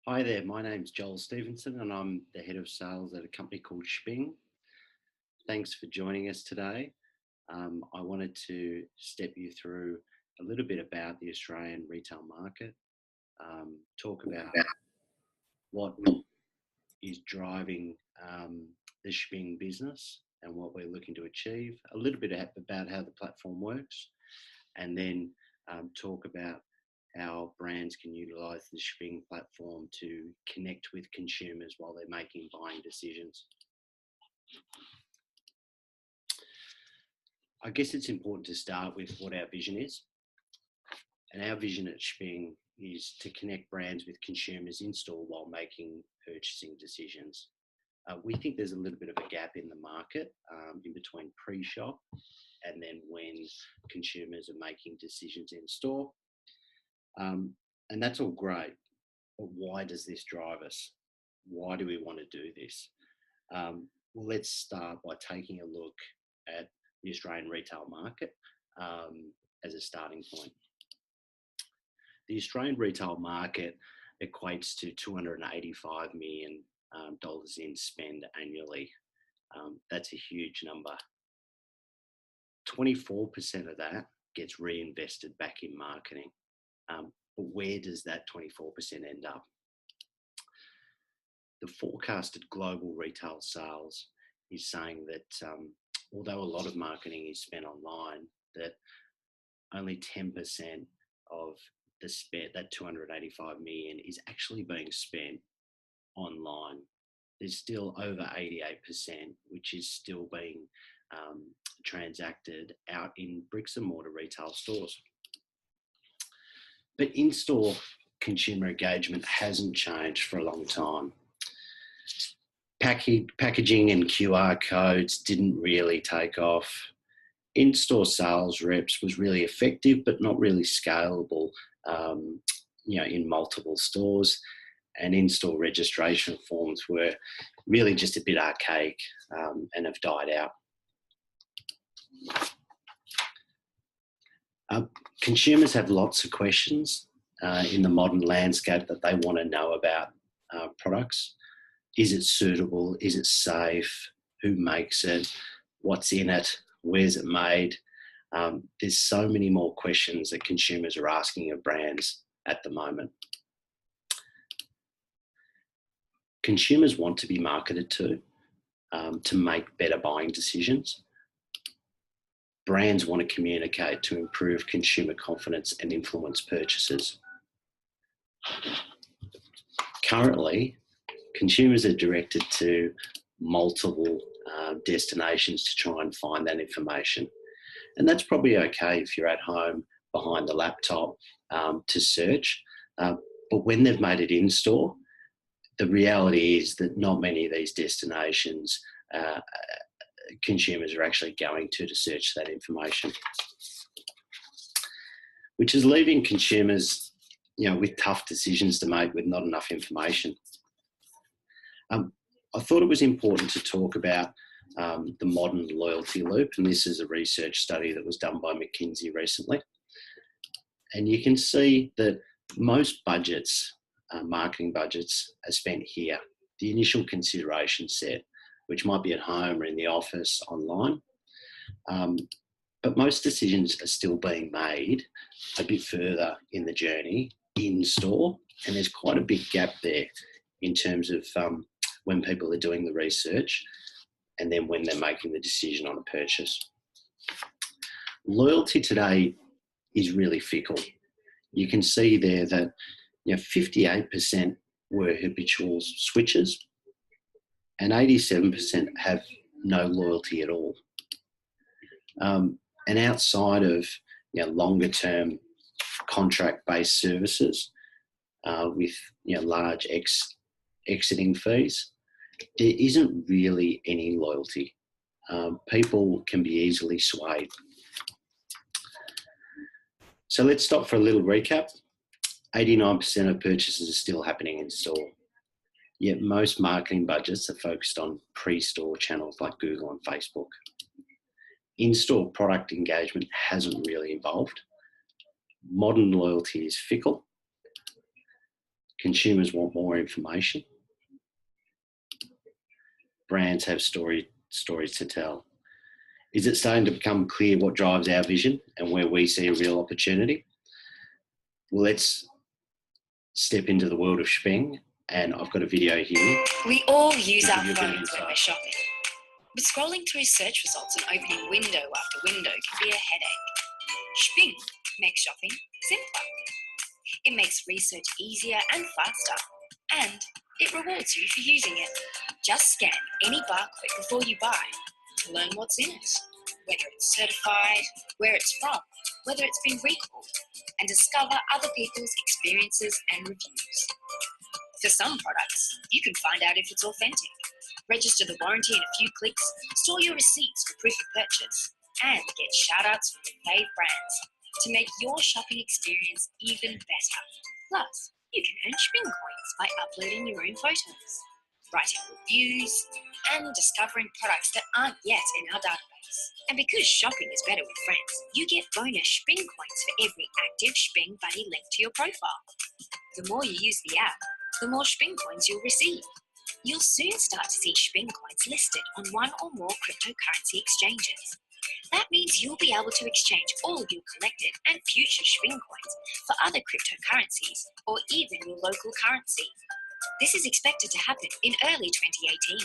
Hi there, my name's Joel Stevenson and I'm the head of sales at a company called Shping. Thanks for joining us today. I wanted to step you through a little bit about the Australian retail market, talk about what is driving the Shping business and what we're looking to achieve, a little bit about how the platform works, and then talk about how brands can utilise the Shping platform to connect with consumers while they're making buying decisions. I guess it's important to start with what our vision is. And our vision at Shping is to connect brands with consumers in store while making purchasing decisions. We think there's a little bit of a gap in the market in between pre-shop and then when consumers are making decisions in store. And that's all great, but why does this drive us? Why do we want to do this? Well, let's start by taking a look at the Australian retail market as a starting point. The Australian retail market equates to $285 million in spend annually. That's a huge number. 24% of that gets reinvested back in marketing. But where does that 24% end up? The forecasted global retail sales is saying that although a lot of marketing is spent online, that only 10% of the spend, that 285 million, is actually being spent online. There's still over 88%, which is still being transacted out in bricks and mortar retail stores. But in-store consumer engagement hasn't changed for a long time. Packaging and QR codes didn't really take off. In-store sales reps was really effective, but not really scalable, in multiple stores. And in-store registration forms were really just a bit archaic and have died out. Consumers have lots of questions in the modern landscape that they want to know about products. Is it suitable? Is it safe? Who makes it? What's in it? Where's it made? There's so many more questions that consumers are asking of brands at the moment. Consumers want to be marketed to make better buying decisions. Brands want to communicate to improve consumer confidence and influence purchases. Currently, consumers are directed to multiple destinations to try and find that information. And that's probably okay if you're at home behind the laptop to search. But when they've made it in store, the reality is that not many of these destinations consumers are actually going to search that information, which is leaving consumers, with tough decisions to make with not enough information. I thought it was important to talk about the modern loyalty loop, and this is a research study that was done by McKinsey recently. And you can see that most budgets, marketing budgets, are spent here. The initial consideration set, which might be at home or in the office, online. But most decisions are still being made a bit further in the journey in store. And there's quite a big gap there in terms of when people are doing the research and then when they're making the decision on a purchase. Loyalty today is really fickle. You can see there that 58% were habitual switchers, and 87% have no loyalty at all. And outside of longer-term contract-based services with large exiting fees, there isn't really any loyalty. People can be easily swayed. So let's stop for a little recap. 89% of purchases are still happening in store. Yet most marketing budgets are focused on pre-store channels like Google and Facebook. In-store product engagement hasn't really evolved. Modern loyalty is fickle. Consumers want more information. Brands have stories to tell. Is it starting to become clear what drives our vision and where we see a real opportunity? Well, let's step into the world of Shping, and I've got a video here. We all use our phones when we're shopping, but scrolling through search results and opening window after window can be a headache. Shping makes shopping simpler. It makes research easier and faster, and it rewards you for using it. Just scan any barcode before you buy to learn what's in it, whether it's certified, where it's from, whether it's been recalled, and discover other people's experiences and reviews. For some products, you can find out if it's authentic, register the warranty in a few clicks, store your receipts for proof of purchase, and get shout-outs from your fave brands to make your shopping experience even better. Plus, you can earn Shping coins by uploading your own photos, writing reviews, and discovering products that aren't yet in our database. And because shopping is better with friends, you get bonus Shping coins for every active Shping buddy linked to your profile. The more you use the app, the more Shping coins you'll receive. You'll soon start to see Shping coins listed on one or more cryptocurrency exchanges. That means you'll be able to exchange all of your collected and future Shping coins for other cryptocurrencies or even your local currency. This is expected to happen in early 2018.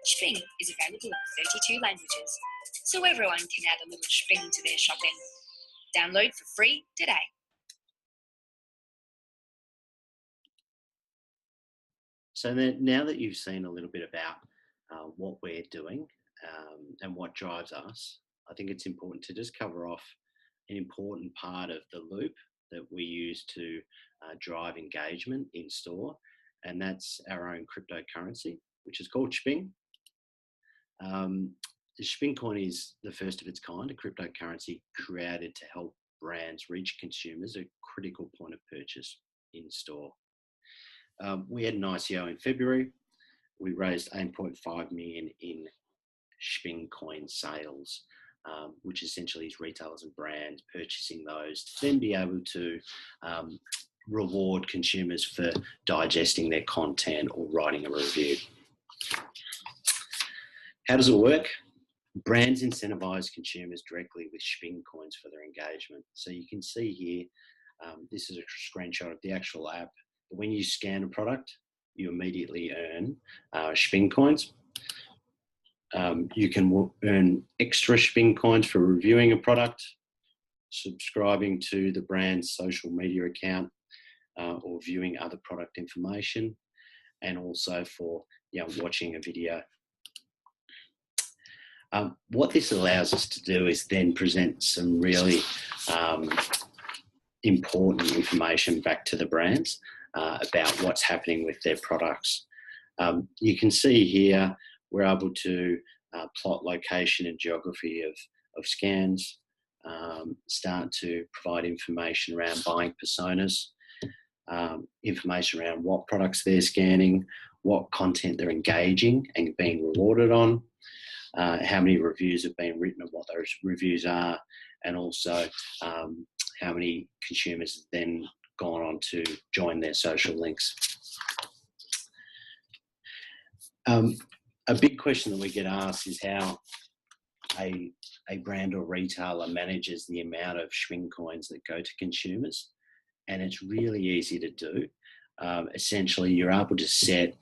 Shping is available in 32 languages, so everyone can add a little Shping to their shopping. Download for free today. So now that you've seen a little bit about what we're doing and what drives us, I think it's important to just cover off an important part of the loop that we use to drive engagement in store, and that's our own cryptocurrency, which is called Shping. The Shping coin is the first of its kind, a cryptocurrency created to help brands reach consumers at a critical point of purchase in store. We had an ICO in February. We raised 8.5 million in Shping coin sales, which essentially is retailers and brands purchasing those to then be able to reward consumers for digesting their content or writing a review. How does it work? Brands incentivize consumers directly with Shping coins for their engagement. So you can see here, this is a screenshot of the actual app. When you scan a product, you immediately earn Shping coins. You can earn extra Shping coins for reviewing a product, subscribing to the brand's social media account, or viewing other product information, and also for watching a video. What this allows us to do is then present some really important information back to the brands about what's happening with their products. You can see here we're able to plot location and geography of scans, start to provide information around buying personas, information around what products they're scanning, what content they're engaging and being rewarded on, how many reviews have been written and what those reviews are, and also how many consumers have then gone on to join their social links. A big question that we get asked is how a brand or retailer manages the amount of Shping coins that go to consumers, and it's really easy to do. Essentially, you're able to set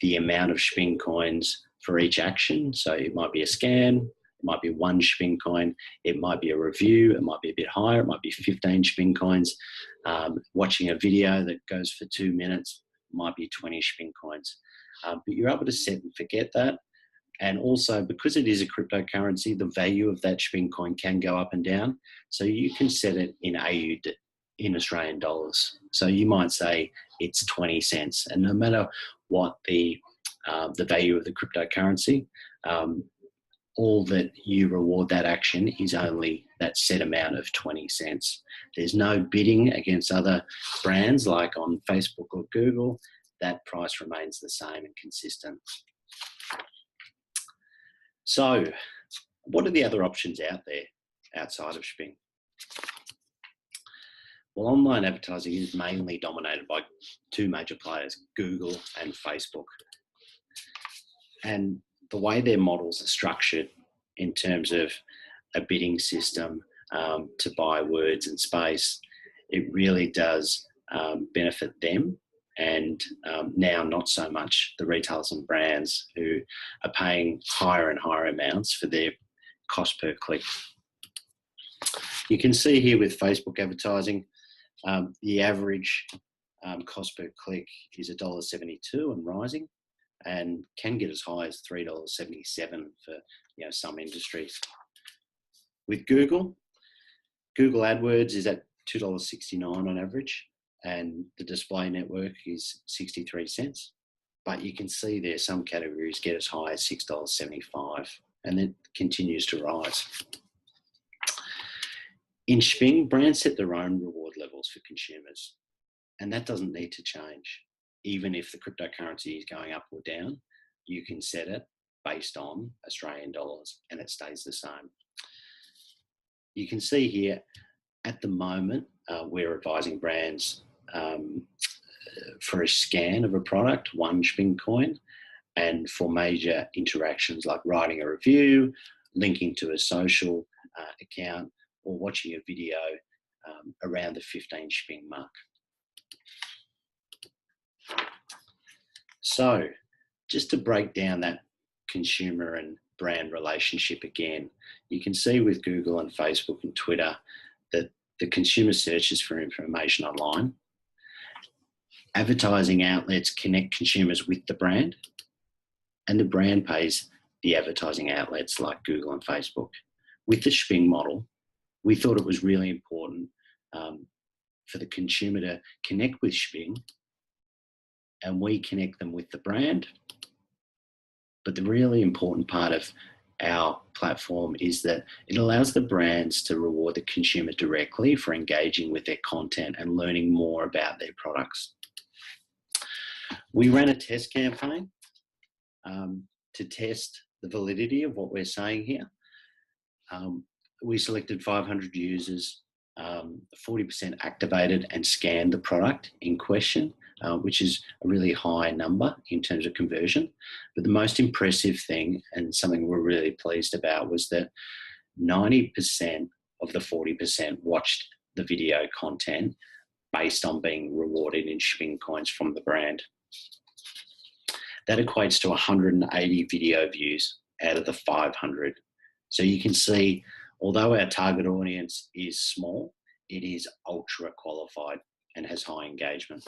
the amount of Shping coins for each action. So it might be a scan, it might be one Shping coin, it might be a review, it might be a bit higher, it might be 15 Shping coins. Watching a video that goes for 2 minutes might be 20 Shping coins. But you're able to set and forget that. And also, because it is a cryptocurrency, the value of that Shping coin can go up and down. So you can set it in in Australian dollars. So you might say it's 20 cents. And no matter what the value of the cryptocurrency, all that you reward that action is only that set amount of 20 cents. There's no bidding against other brands like on Facebook or Google. That price remains the same and consistent. So what are the other options out there outside of Shping? Well, online advertising is mainly dominated by two major players, Google and Facebook. And the way their models are structured in terms of a bidding system to buy words and space, it really does benefit them, and now not so much the retailers and brands who are paying higher and higher amounts for their cost per click. You can see here with Facebook advertising, the average cost per click is $1.72 and rising, and can get as high as $3.77 for some industries. With Google AdWords is at $2.69 on average, and the display network is 63 cents. But you can see there some categories get as high as $6.75, and then continues to rise. In Shping, brands set their own reward levels for consumers, and that doesn't need to change. Even if the cryptocurrency is going up or down, you can set it based on Australian dollars and it stays the same. You can see here, at the moment, we're advising brands for a scan of a product, 1 Shping coin, and for major interactions like writing a review, linking to a social account, or watching a video around the 15 Shping mark. So just to break down that consumer and brand relationship again, you can see with Google and Facebook and Twitter that the consumer searches for information online. Advertising outlets connect consumers with the brand, and the brand pays the advertising outlets like Google and Facebook. With the Shping model, we thought it was really important for the consumer to connect with Shping, and we connect them with the brand. But the really important part of our platform is that it allows the brands to reward the consumer directly for engaging with their content and learning more about their products. We ran a test campaign to test the validity of what we're saying here. We selected 500 users, 40% activated and scanned the product in question, which is a really high number in terms of conversion. But the most impressive thing, and something we're really pleased about, was that 90% of the 40% watched the video content based on being rewarded in Shping coins from the brand. That equates to 180 video views out of the 500. So you can see, although our target audience is small, it is ultra qualified and has high engagement.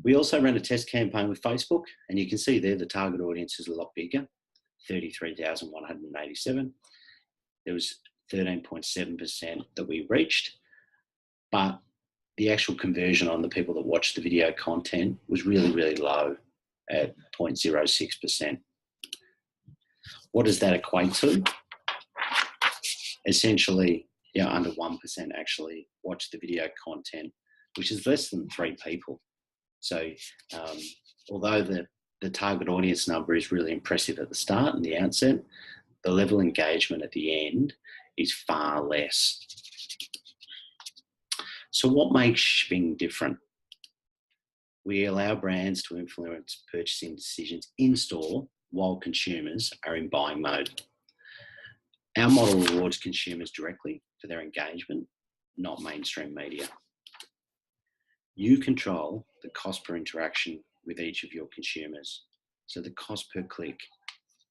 We also ran a test campaign with Facebook, and you can see there the target audience is a lot bigger, 33,187. There was 13.7% that we reached, but the actual conversion on the people that watched the video content was really, really low at 0.06%. What does that equate to? Essentially, under 1% actually watched the video content, which is less than 3 people. So although the target audience number is really impressive at the start and the outset, the level of engagement at the end is far less. So what makes Shping different? We allow brands to influence purchasing decisions in store while consumers are in buying mode. Our model rewards consumers directly for their engagement, not mainstream media. You control the cost per interaction with each of your consumers. So the cost per click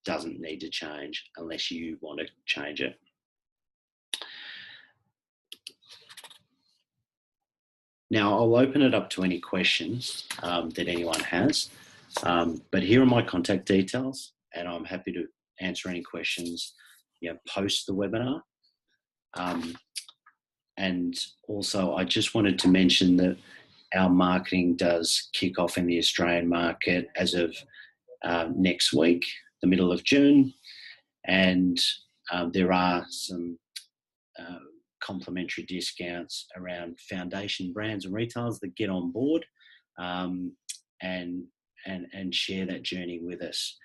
doesn't need to change unless you want to change it. Now I'll open it up to any questions that anyone has, but here are my contact details, and I'm happy to answer any questions post the webinar. And also I just wanted to mention that our marketing does kick off in the Australian market as of next week, the middle of June, and there are some complimentary discounts around foundation brands and retailers that get on board and share that journey with us.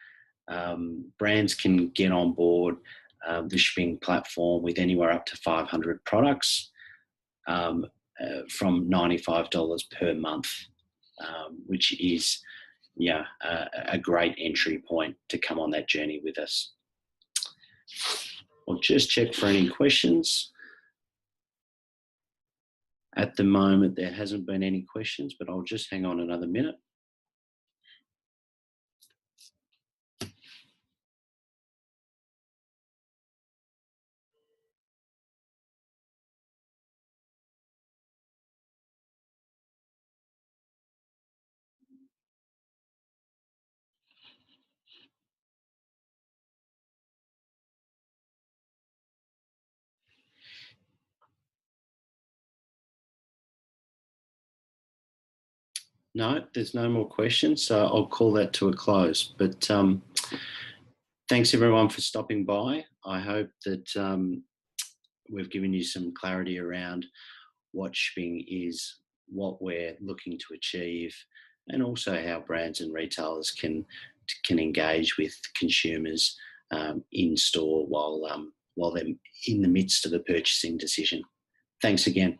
Brands can get on board the Shping platform with anywhere up to 500 products. from $95 per month, which is a great entry point to come on that journey with us. I'll just check for any questions. At the moment, there hasn't been any questions, but I'll just hang on another minute. No, there's no more questions, so I'll call that to a close. But thanks everyone for stopping by. I hope that we've given you some clarity around what Shping is, what we're looking to achieve, and also how brands and retailers can engage with consumers in store while they're in the midst of a purchasing decision. Thanks again.